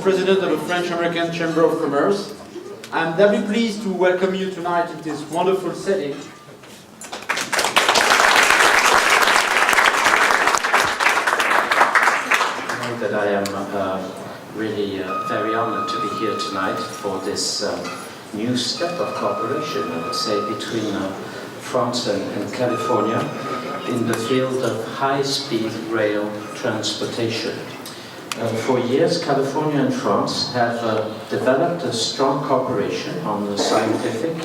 President of the French-American Chamber of Commerce. I'm very pleased to welcome you tonight in this wonderful setting. I know that I am really very honored to be here tonight for this new step of cooperation, I would say, between France and California in the field of high-speed rail transportation. For years, California and France have developed a strong cooperation on the scientific,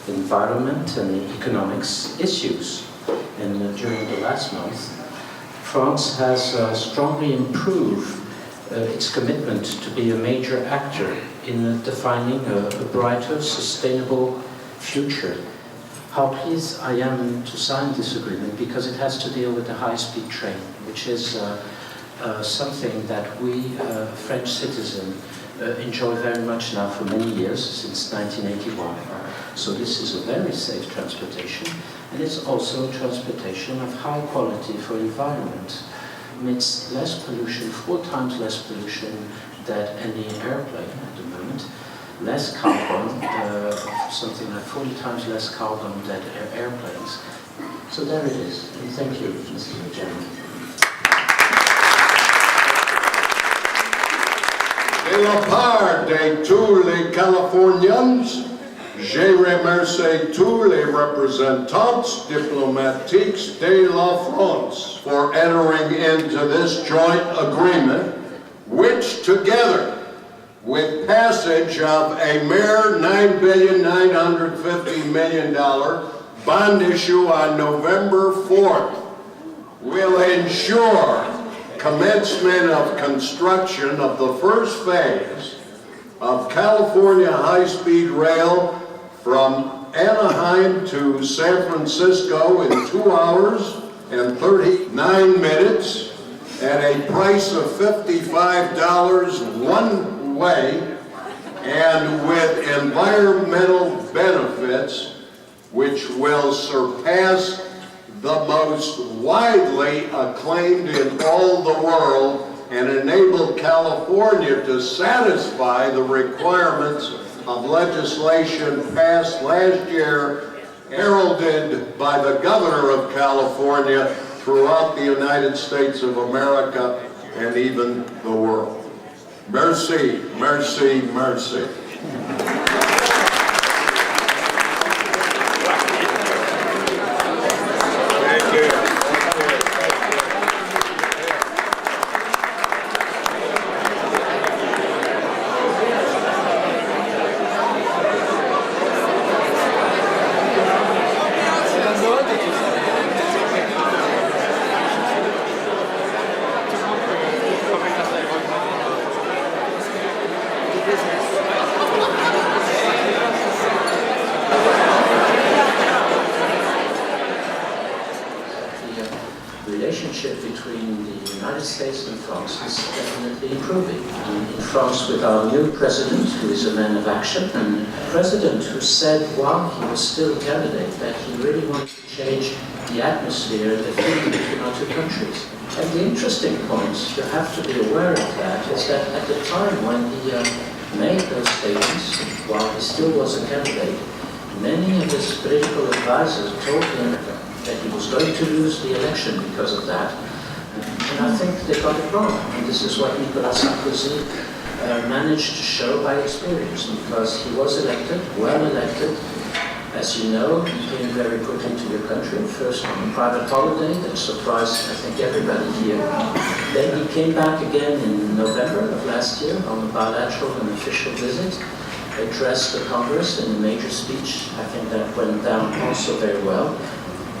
environment, and economics issues. And during the last month, France has strongly improved its commitment to be a major actor in defining a brighter, sustainable future. How pleased I am to sign this agreement, because it has to deal with the high-speed train, which is something that we French citizens enjoy very much now for many years, since 1981. So this is a very safe transportation, and it's also transportation of high quality for environment. Emits less pollution, 4 times less pollution than any airplane at the moment, less carbon, something like 40 times less carbon than airplanes. So there it is, and thank you, Mr. Chairman. De la part de tous les Californiens, je remercie tous les représentants diplomatiques de la France for entering into this joint agreement, which together with passage of a mere $9.95 billion bond issue on November 4th will ensure commencement of construction of the first phase of California high-speed rail from Anaheim to San Francisco in 2 hours and 39 minutes at a price of $55 one way, and with environmental benefits which will surpass the most widely acclaimed in all the world, and enable California to satisfy the requirements of legislation passed last year, heralded by the Governor of California throughout the United States of America and even the world. Merci, merci, merci. The relationship between the United States and France is definitely improving. In France, with our new president, who is a man of action, and a president who said while he was still a candidate that he really wanted to change the atmosphere, the feeling between our two countries. And the interesting point, you have to be aware of that, is that at the time when he made those statements, while he still was a candidate, many of his political advisors told him that he was going to lose the election because of that. And I think they got it wrong. And this is what Nicolas Sarkozy managed to show by experience, because he was elected, well elected. As you know, he came very quickly to your country, first on a private holiday that surprised, I think, everybody here. Then he came back again in November of last year on a bilateral and official visit, addressed the Congress in a major speech. I think that went down also very well.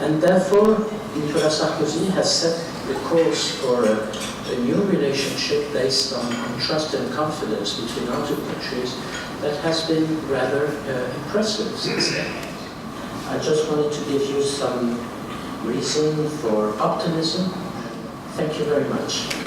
And therefore, Nicolas Sarkozy has set the course for a new relationship based on trust and confidence between our two countries that has been rather impressive since then. I just wanted to give you some reason for optimism. Thank you very much.